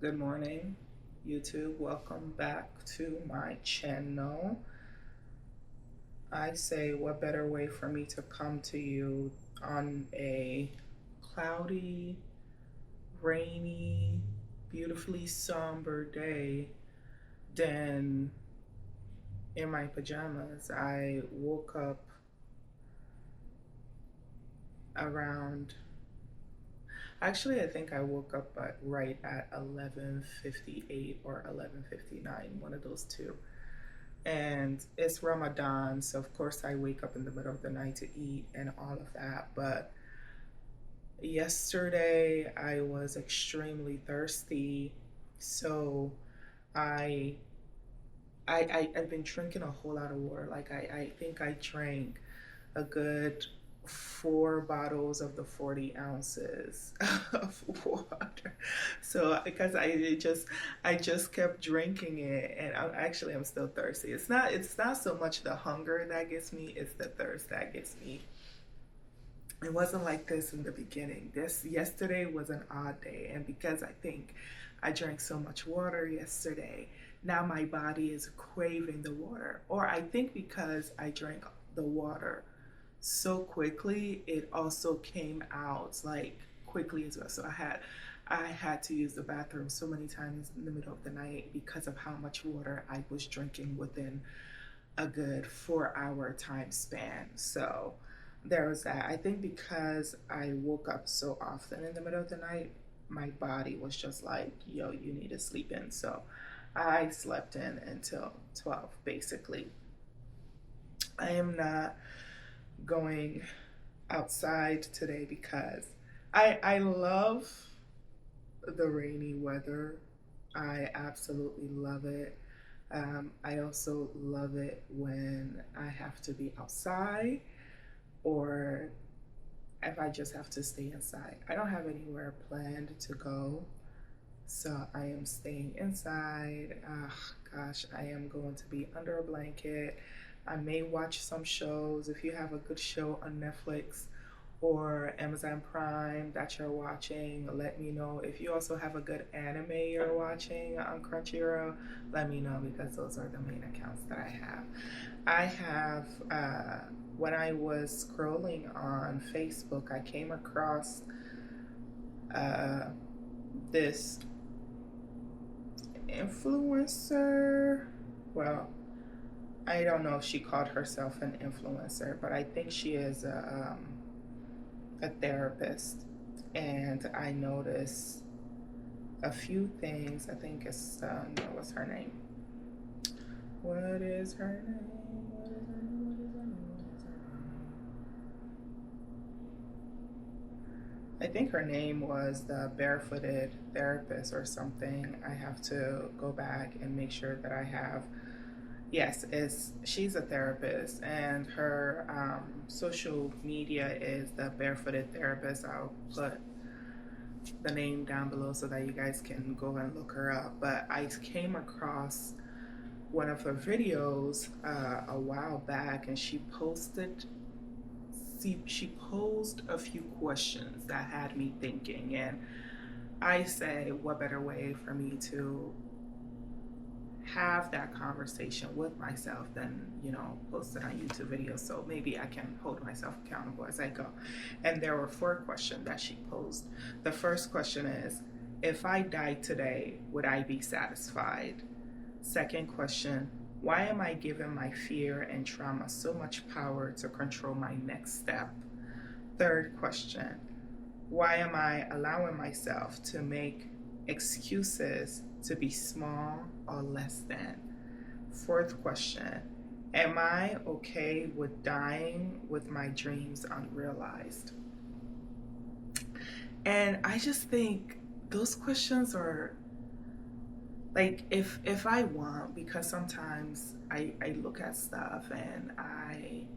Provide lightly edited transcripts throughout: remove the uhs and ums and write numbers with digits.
Good morning, YouTube. Welcome back to my channel. I say, what better way for me to come to you on a cloudy, rainy, beautifully somber day than in my pajamas? I woke up around, actually, I think I woke up right at 11:58 or 11:59, one of those two. And it's Ramadan, so of course I wake up in the middle of the night to eat and all of that. But yesterday I was extremely thirsty, so I I've been drinking a whole lot of water. Like I think I drank a good 4 bottles of the 40 ounces of water. So because I just kept drinking it, and I'm still thirsty. It's not so much the hunger that gets me, it's the thirst that gets me. It wasn't like this in the beginning. This yesterday was an odd day, and because I think I drank so much water yesterday, now my body is craving the water. Or I think because I drank the water so quickly, it also came out like quickly as well. So I had to use the bathroom so many times in the middle of the night because of how much water I was drinking within a good 4 hour time span. So there was that. I think because I woke up so often in the middle of the night, my body was just like, yo, you need to sleep in. So I slept in until 12, basically. I am not going outside today because I love the rainy weather. I absolutely love it. I also love it when I have to be outside or if I just have to stay inside. I don't have anywhere planned to go, so I am staying inside. Gosh, I am going to be under a blanket. I may watch some shows. If you have a good show on Netflix or Amazon Prime that you're watching, let me know. If you also have a good anime you're watching on Crunchyroll, let me know because those are the main accounts that I have. I have, when I was scrolling on Facebook, I came across uh, this influencer. Well, I don't know if she called herself an influencer, but I think she is a therapist. And I noticed a few things. I think it's, no, what's her name? What is her name? What is her name? What is her name? What is her name? I think her name was the Barefooted Therapist or something. I have to go back and make sure that I have. Yes, it's she's a therapist, and her social media is the Barefooted Therapist. I'll put the name down below so that you guys can go and look her up. But I came across one of her videos a while back, and she posed a few questions that had me thinking, and I say, what better way for me to have that conversation with myself than post it on YouTube videos, so maybe I can hold myself accountable as I go. And there were 4 questions that she posed. The first question is, if I died today, would I be satisfied? Second question, why am I giving my fear and trauma so much power to control my next step? Third question, why am I allowing myself to make excuses to be small or less than? Fourth question, am I okay with dying with my dreams unrealized? And I just think those questions are like, if I want, because sometimes I look at stuff and I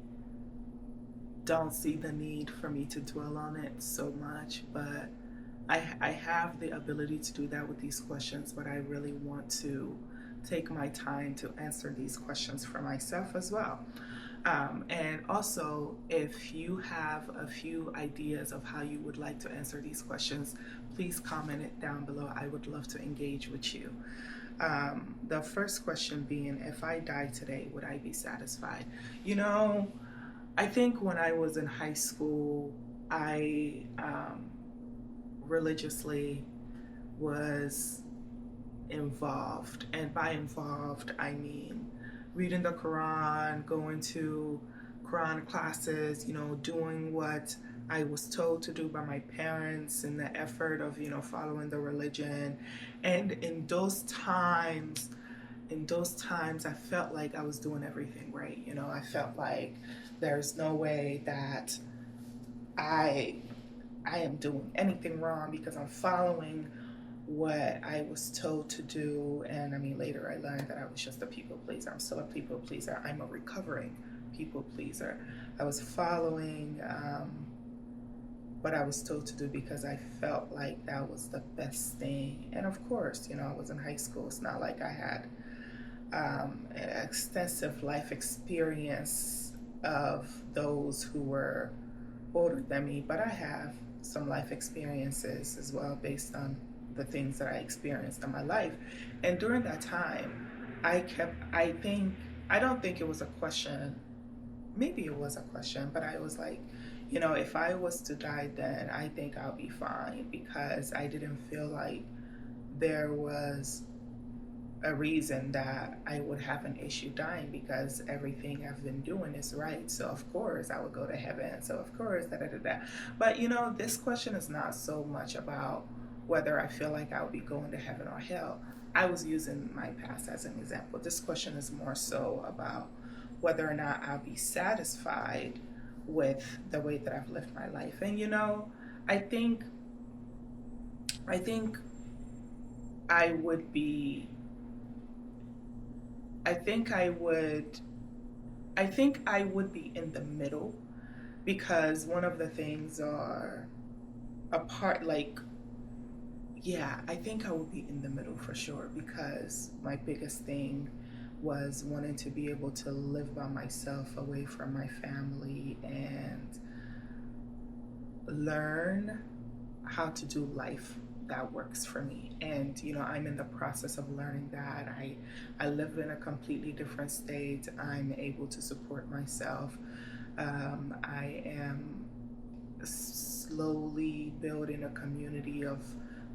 don't see the need for me to dwell on it so much, but I have the ability to do that with these questions, but I really want to take my time to answer these questions for myself as well. And also, if you have a few ideas of how you would like to answer these questions, please comment it down below. I would love to engage with you. The first question being, if I die today, would I be satisfied? You know, I think when I was in high school, I religiously was involved. And by involved, I mean reading the Quran, going to Quran classes, doing what I was told to do by my parents in the effort of, following the religion. And in those times, I felt like I was doing everything right. I felt like there's no way that I I am doing anything wrong because I'm following what I was told to do. And I mean, later I learned that I was just a people pleaser. I'm still a people pleaser. I'm a recovering people pleaser. I was following what I was told to do because I felt like that was the best thing. And of course, I was in high school. It's not like I had an extensive life experience of those who were older than me, but I have some life experiences as well based on the things that I experienced in my life. And during that time, I don't think it was a question, maybe it was a question, but I was like, if I was to die then, I think I'll be fine because I didn't feel like there was a reason that I would have an issue dying because everything I've been doing is right. So of course I would go to heaven. So of course da da da da. But this question is not so much about whether I feel like I'll be going to heaven or hell. I was using my past as an example. This question is more so about whether or not I'll be satisfied with the way that I've lived my life. And I think I think I would be I think I would be in the middle because one of the things are apart, like, yeah, I think I would be in the middle for sure because my biggest thing was wanting to be able to live by myself away from my family and learn how to do life that works for me. And I'm in the process of learning that. I live in a completely different state. I'm able to support myself. I am slowly building a community of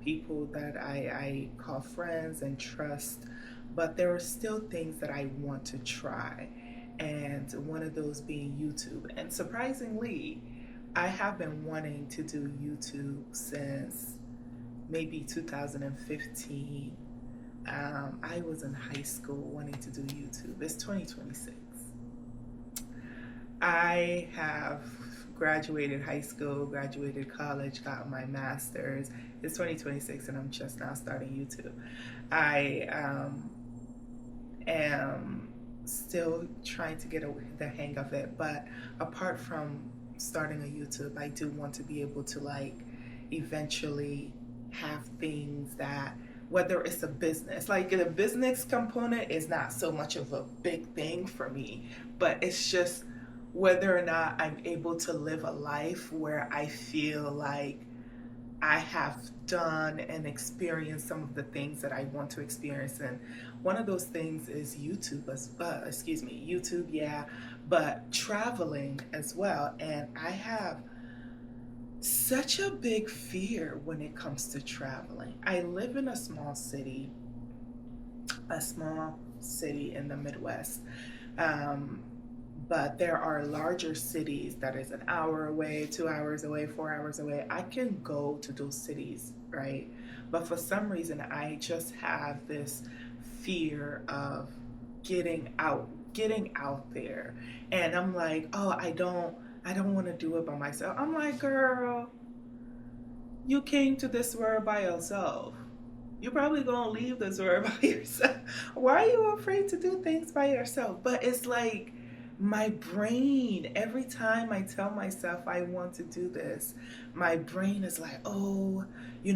people that I call friends and trust, but there are still things that I want to try, and one of those being YouTube. And surprisingly, I have been wanting to do YouTube since maybe 2015. I was in high school wanting to do YouTube. It's 2026. I have graduated high school, graduated college, got my master's. It's 2026 and I'm just now starting YouTube. I am still trying to get the hang of it, but apart from starting a YouTube, I do want to be able to eventually have things that, whether it's a business, like the business component is not so much of a big thing for me, but it's just whether or not I'm able to live a life where I feel like I have done and experienced some of the things that I want to experience. And one of those things is YouTube, YouTube, yeah, but traveling as well. And I have such a big fear when it comes to traveling. I live in a small city in the Midwest. But there are larger cities that is an hour away, 2 hours away, 4 hours away. I can go to those cities, right? But for some reason, I just have this fear of getting out there. And I'm like, oh, I don't want to do it by myself. I'm like, girl, you came to this world by yourself. You're probably gonna leave this world by yourself. Why are you afraid to do things by yourself? But it's like my brain, every time I tell myself I want to do this, my brain is like, oh,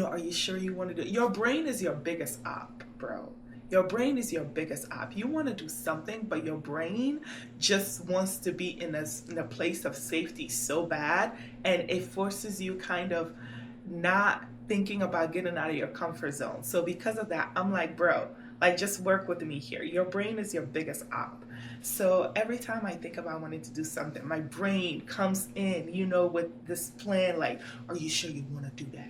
are you sure you want to do it? Your brain is your biggest op, bro. Your brain is your biggest op. You want to do something, but your brain just wants to be in a place of safety so bad, and it forces you kind of not thinking about getting out of your comfort zone. So because of that, I'm like, bro, like just work with me here. Your brain is your biggest op. So every time I think about wanting to do something, my brain comes in, with this plan like, are you sure you want to do that?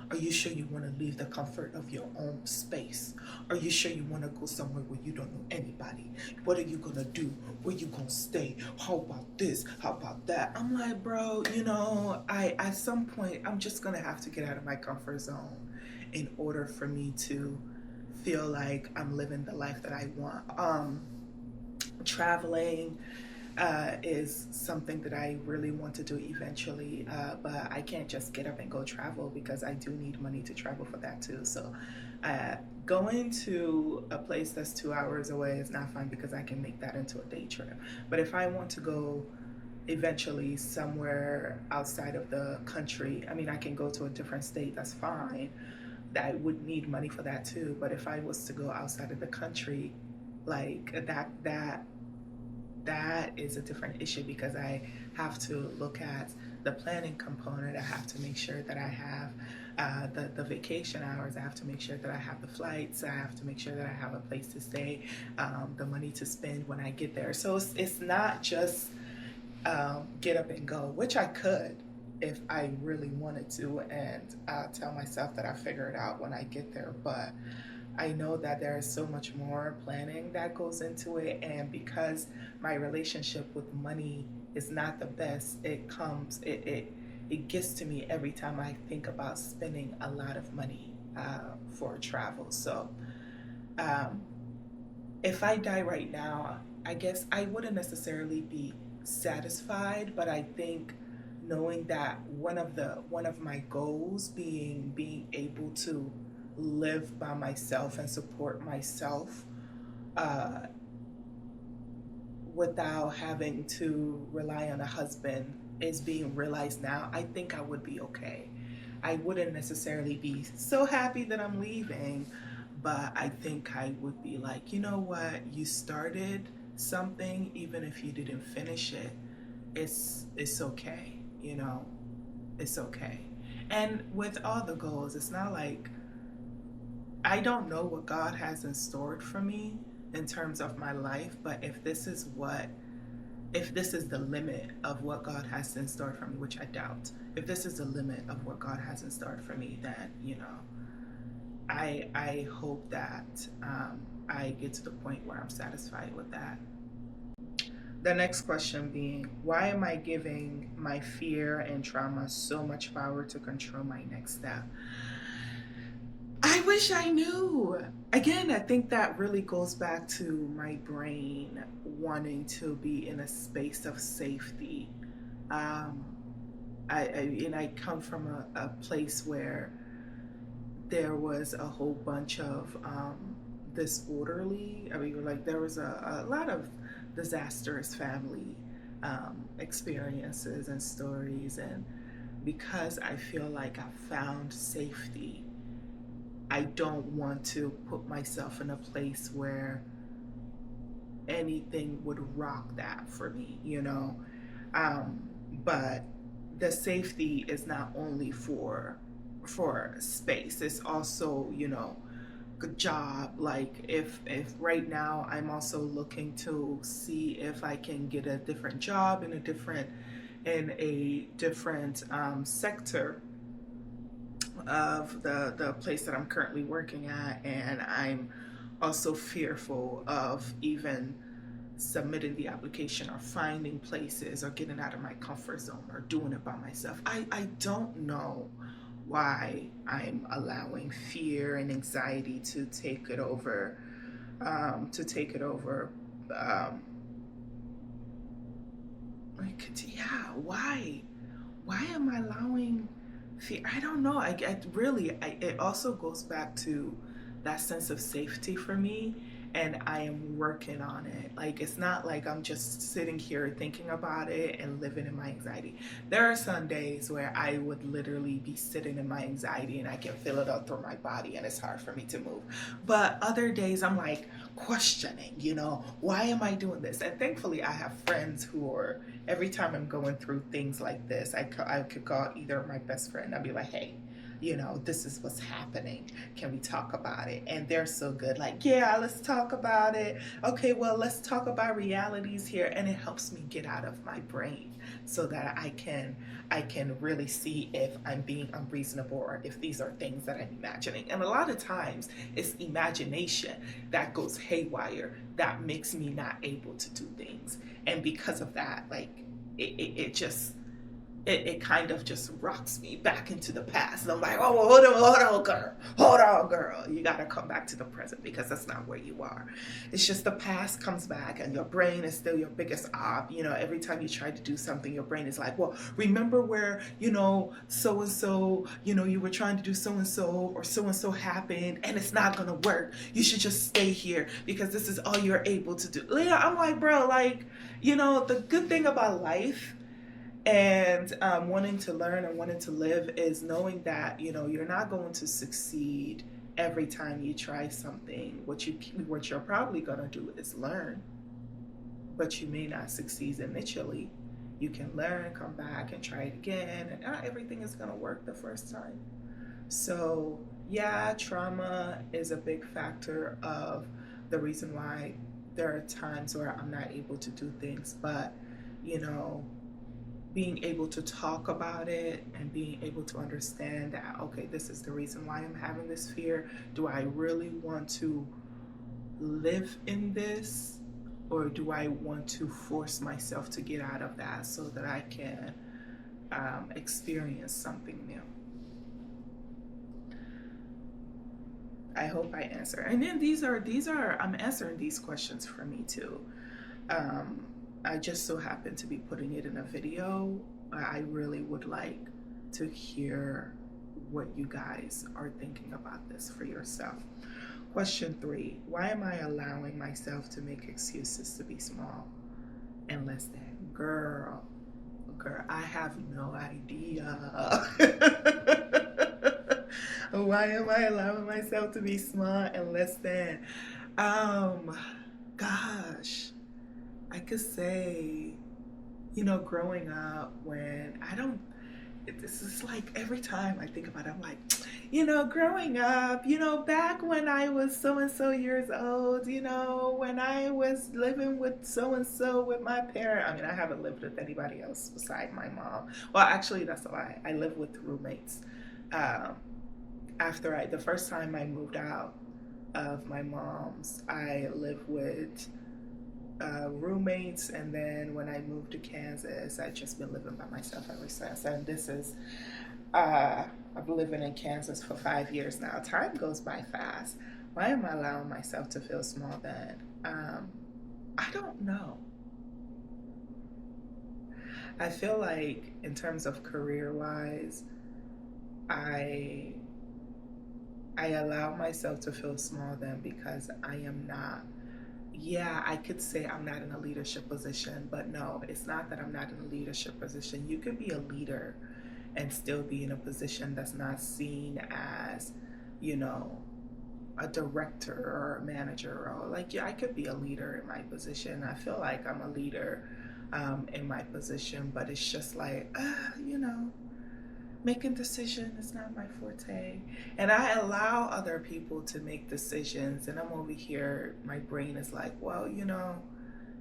Are you sure you want to leave the comfort of your own space? Are you sure you want to go somewhere where you don't know anybody? What are you going to do? Where you going to stay? How about this? How about that? I'm like, bro, I at some point, I'm just going to have to get out of my comfort zone in order for me to feel like I'm living the life that I want. Traveling is something that I really want to do eventually, but I can't just get up and go travel because I do need money to travel for that too. So uh, going to a place that's 2 hours away is not fun because I can make that into a day trip. But if I want to go eventually somewhere outside of the country, I mean, I can go to a different state, that's fine. I would need money for that too. But if I was to go outside of the country, like that is a different issue because I have to look at the planning component. I have to make sure that I have the vacation hours. I have to make sure that I have the flights. I have to make sure that I have a place to stay, the money to spend when I get there. So it's not just get up and go, which I could if I really wanted to, and tell myself that I figure it out when I get there. But I know that there is so much more planning that goes into it, and because my relationship with money is not the best, it gets to me every time I think about spending a lot of money for travel. So um, if I die right now, I guess I wouldn't necessarily be satisfied, but I think knowing that one of my goals being able to live by myself and support myself uh, without having to rely on a husband is being realized now, I think I would be okay. I wouldn't necessarily be so happy that I'm leaving, but I think I would be like, you know what, you started something, even if you didn't finish it, it's okay, it's okay. And with all the goals, it's not like I don't know what God has in store for me in terms of my life, but if this is the limit of what God has in store for me, which I doubt, if this is the limit of what God has in store for me, then I hope that I get to the point where I'm satisfied with that. The next question being, why am I giving my fear and trauma so much power to control my next step? I wish I knew. Again, I think that really goes back to my brain wanting to be in a space of safety. Um, and I come from a place where there was a whole bunch of disorderly. I mean, like there was a lot of disastrous family experiences and stories, and because I feel like I found safety, I don't want to put myself in a place where anything would rock that for me. Um, but the safety is not only for space; it's also good job. Like if right now I'm also looking to see if I can get a different job in a different sector of the place that I'm currently working at, and I'm also fearful of even submitting the application or finding places or getting out of my comfort zone or doing it by myself. I don't know why I'm allowing fear and anxiety to take it over. To take it over. Um, like, yeah, why? Why am I allowing fear? I don't know. It also goes back to that sense of safety for me. and I am working on it. Like, it's not like I'm just sitting here thinking about it and living in my anxiety. There are some days where I would literally be sitting in my anxiety and I can feel it up through my body and it's hard for me to move. But other days I'm like questioning, why am I doing this? And thankfully I have friends who are, every time I'm going through things like this, I could call either my best friend. I'd be like, hey, this is what's happening. Can we talk about it? And they're so good. Like, yeah, let's talk about it. Okay, well, let's talk about realities here. And it helps me get out of my brain so that I can really see if I'm being unreasonable or if these are things that I'm imagining. And a lot of times it's imagination that goes haywire that makes me not able to do things. And because of that, like, it just it kind of just rocks me back into the past. And I'm like, oh, hold on, girl. You got to come back to the present because that's not where you are. It's just the past comes back and your brain is still your biggest op. Every time you try to do something, your brain is like, well, remember where, so-and-so, you were trying to do so-and-so or so-and-so happened and it's not going to work. You should just stay here because this is all you're able to do. I'm like, bro, like, the good thing about life and wanting to learn and wanting to live is knowing that you're not going to succeed every time you try something. What you're probably going to do is learn, but you may not succeed initially. You can learn, come back and try it again, and not everything is going to work the first time. So yeah, trauma is a big factor of the reason why there are times where I'm not able to do things, but being able to talk about it and being able to understand that, okay, this is the reason why I'm having this fear. Do I really want to live in this, or do I want to force myself to get out of that so that I can experience something new? I hope I answer. And then these are I'm answering these questions for me too. I just so happen to be putting it in a video. I really would like to hear what you guys are thinking about this for yourself. Question 3, why am I allowing myself to make excuses to be small and less than? Girl, I have no idea. Why am I allowing myself to be small and less than? Gosh, I could say, growing up when this is like every time I think about it, I'm like, growing up, back when I was so and so years old, when I was living with so and so with my parent. I mean, I haven't lived with anybody else beside my mom. Well, actually, that's a lie. I lived with roommates. The first time I moved out of my mom's, I lived with roommates, and then when I moved to Kansas, I've just been living by myself ever since. And this is I've been living in Kansas for 5 years now. Time goes by fast. Why am I allowing myself to feel small then? I don't know. I feel like in terms of career wise, I allow myself to feel small then because I am not. Yeah, I could say I'm not in a leadership position, but no, it's not that I'm not in a leadership position. You could be a leader and still be in a position that's not seen as, a director or a manager, or like, yeah, I could be a leader in my position. I feel like I'm a leader in my position, but it's just like, making decisions is not my forte. And I allow other people to make decisions, and I'm over here, my brain is like, well,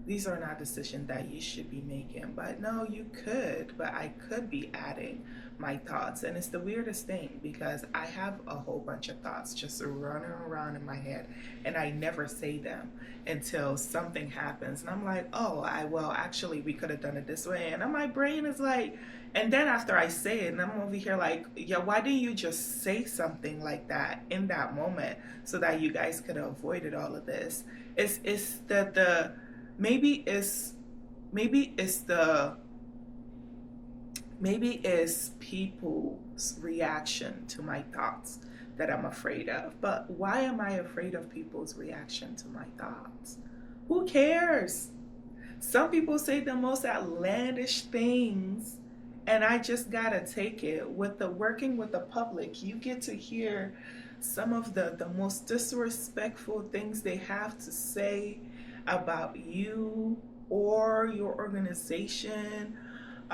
these are not decisions that you should be making. But no, you could, but I could be adding my thoughts. And it's the weirdest thing because I have a whole bunch of thoughts just running around in my head, and I never say them until something happens. And I'm like, oh, actually, we could have done it this way. And then my brain is like, and then after I say it, and I'm over here like, yeah, why didn't you just say something like that in that moment so that you guys could have avoided all of this? It's the maybe it's people's reaction to my thoughts that I'm afraid of. But why am I afraid of people's reaction to my thoughts? Who cares? Some people say the most outlandish things, and I just gotta take it. With the working with the public, you get to hear some of the most disrespectful things they have to say about you or your organization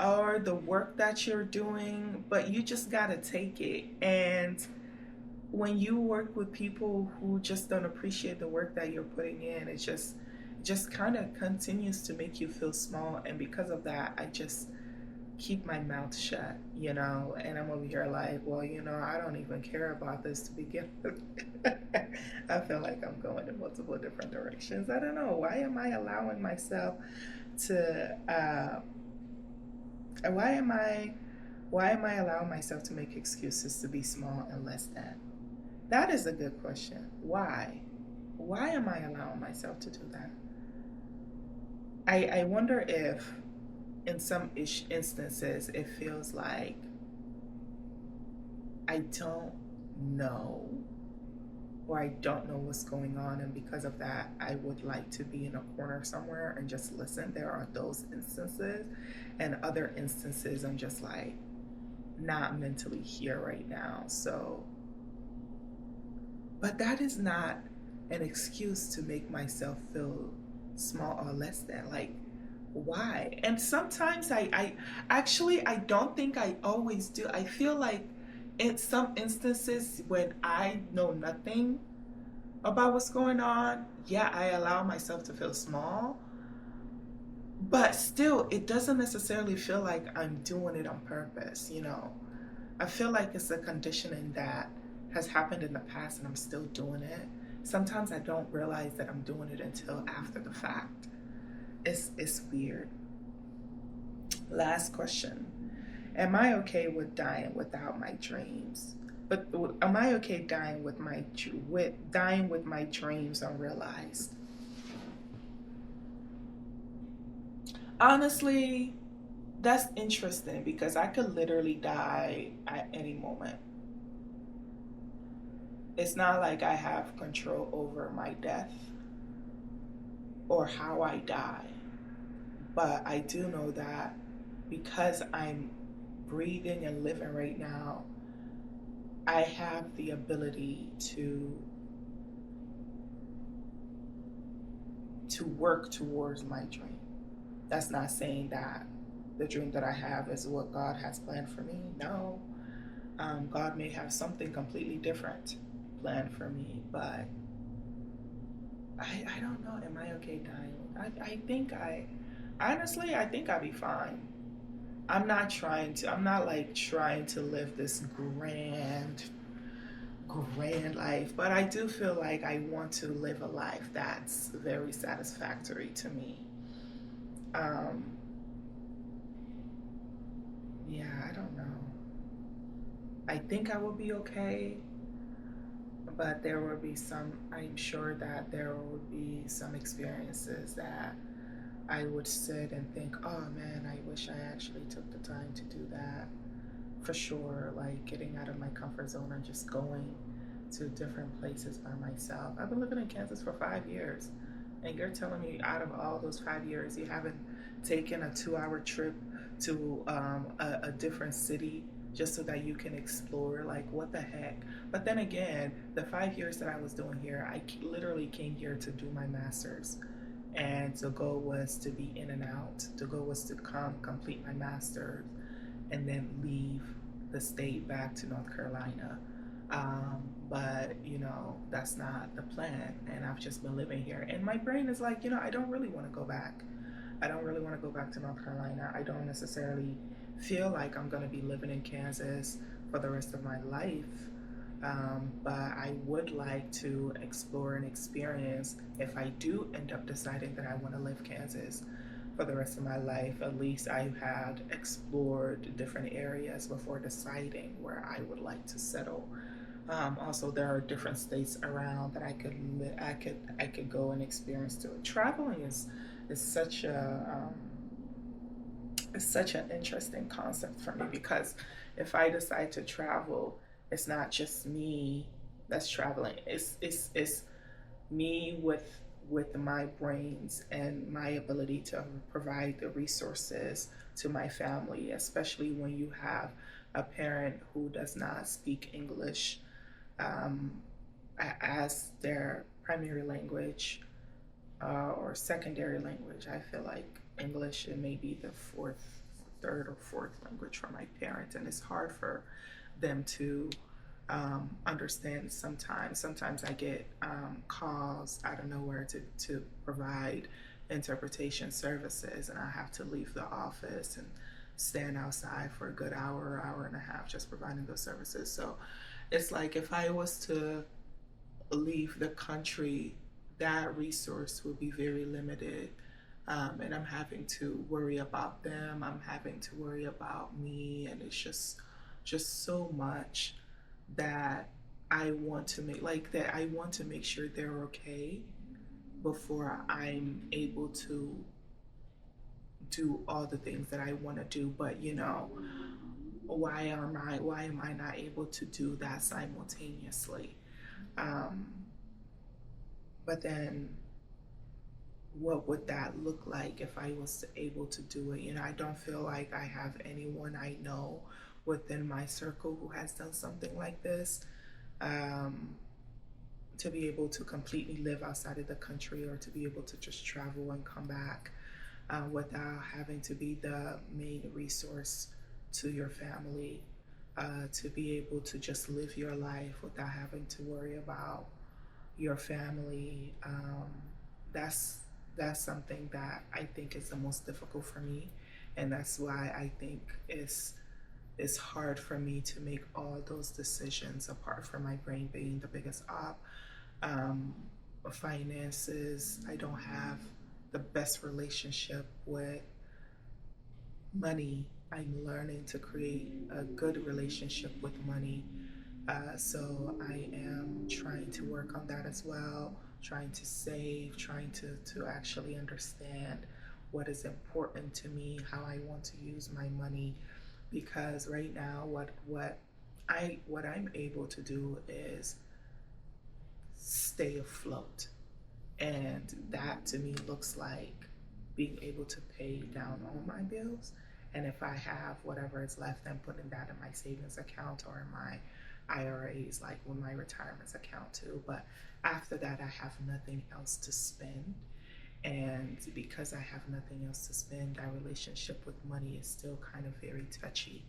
or the work that you're doing, but you just gotta take it. And when you work with people who just don't appreciate the work that you're putting in, it just kind of continues to make you feel small. And because of that, I just keep my mouth shut, and I'm over here like, well, I don't even care about this to begin with. I feel like I'm going in multiple different directions. I don't know. Why am I allowing myself to why am I allowing myself to make excuses to be small and less than? That is a good question. Why am I allowing myself to do that? I wonder if in some instances it feels like I don't know, or I don't know what's going on, and because of that I would like to be in a corner somewhere and just listen. There are those instances, and other instances I'm just like not mentally here right now. So, but that is not an excuse to make myself feel small or less than. Like, why? And sometimes I actually, I don't think I always do. I feel like in some instances when I know nothing about what's going on, yeah, I allow myself to feel small, but still it doesn't necessarily feel like I'm doing it on purpose. I feel like it's a conditioning that has happened in the past and I'm still doing it. Sometimes I don't realize that I'm doing it until after the fact. It's weird. Last question. Am I okay with dying without my dreams? But am I okay dying with my dreams unrealized? Honestly, that's interesting because I could literally die at any moment. It's not like I have control over my death or how I die. But I do know that because I'm breathing and living right now, I have the ability to work towards my dream. That's not saying that the dream that I have is what God has planned for me. No, God may have something completely different planned for me, but I don't know. Am I okay dying? I think honestly, I think I'll be fine. I'm not like trying to live this grand life, but I do feel like I want to live a life that's very satisfactory to me. Um, yeah, I don't know. I think I will be okay, but there will be I'm sure that there would be some experiences that I would sit and think, oh man, I wish I actually took the time to do that. For sure, like getting out of my comfort zone and just going to different places by myself. I've been living in Kansas for 5 years, and you're telling me out of all those 5 years, you haven't taken a 2-hour trip to a different city just so that you can explore? Like, what the heck? But then again, the 5 years that I was doing here, I literally came here to do my master's, and the goal was to be in and out. The goal was to come complete my master's and then leave the state back to North Carolina. But that's not the plan, and I've just been living here. And my brain is like, I don't really want to go back. I don't really want to go back to North Carolina. I don't necessarily feel like I'm going to be living in Kansas for the rest of my life. But I would like to explore and experience, if I do end up deciding that I want to live Kansas for the rest of my life, at least I had explored different areas before deciding where I would like to settle. Also, there are different states around that I could go and experience too. Traveling is such a it's such an interesting concept for me, because if I decide to travel, It's not just me that's traveling. It's me with my brains and my ability to provide the resources to my family, especially when you have a parent who does not speak English um, as their primary language or secondary language. I feel like English it may be the third or fourth language for my parents, and it's hard for them to understand sometimes. Sometimes I get calls out of nowhere to provide interpretation services, and I have to leave the office and stand outside for a good hour and a half just providing those services. So it's like if I was to leave the country, that resource would be very limited. And I'm having to worry about them. I'm having to worry about me, and it's just so much that I want to make like that. I want to make sure they're okay before I'm able to do all the things that I want to do. But why am I not able to do that simultaneously? Um, but then what would that look like if I was able to do it? I don't feel like I have anyone I know within my circle who has done something like this. Um, to be able to completely live outside of the country or to be able to just travel and come back without having to be the main resource to your family, to be able to just live your life without having to worry about your family. That's that's something that I think is the most difficult for me, and that's why I think it's hard for me to make all those decisions apart from my brain being the biggest op. Um, Finances, I don't have the best relationship with money. I'm learning to create a good relationship with money. So I am trying to work on that as well, trying to save, trying to actually understand what is important to me, how I want to use my money. Because right now, what I'm able to do is stay afloat, and that to me looks like being able to pay down all my bills. And if I have whatever is left, then putting that in my savings account or in my IRAs, like with my retirement account too. But after that, I have nothing else to spend. And because I have nothing else to spend, our relationship with money is still kind of very touchy.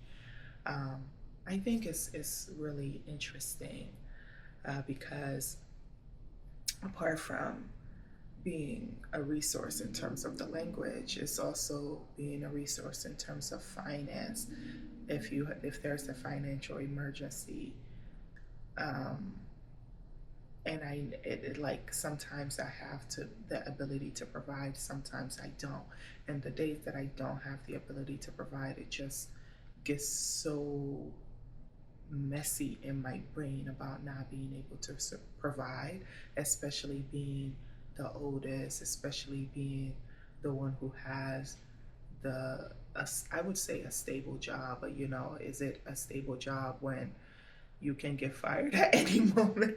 Um, I think it's really interesting because apart from being a resource in terms of the language, it's also being a resource in terms of finance. If there's a financial emergency, um, and like sometimes I have to the ability to provide, sometimes I don't, and the days that I don't have the ability to provide, it just gets so messy in my brain about not being able to provide, especially being the oldest, especially being the one who has I would say a stable job, but is it a stable job when you can get fired at any moment?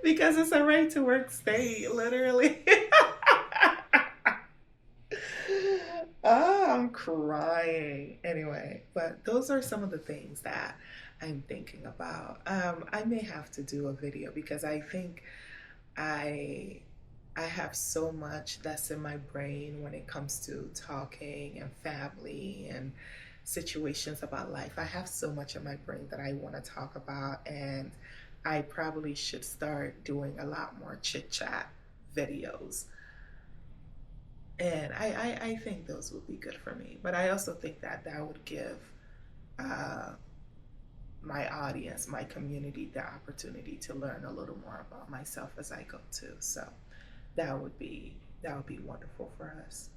Because it's a right to work state, literally. Oh, I'm crying. Anyway, but those are some of the things that I'm thinking about. I may have to do a video because I think I I have so much that's in my brain when it comes to talking and family and situations about life. I have so much in my brain that I want to talk about, and I probably should start doing a lot more chit chat videos. And I think those would be good for me. But I also think that that would give uh, my audience, my community, the opportunity to learn a little more about myself as I go too. So that would be wonderful for us.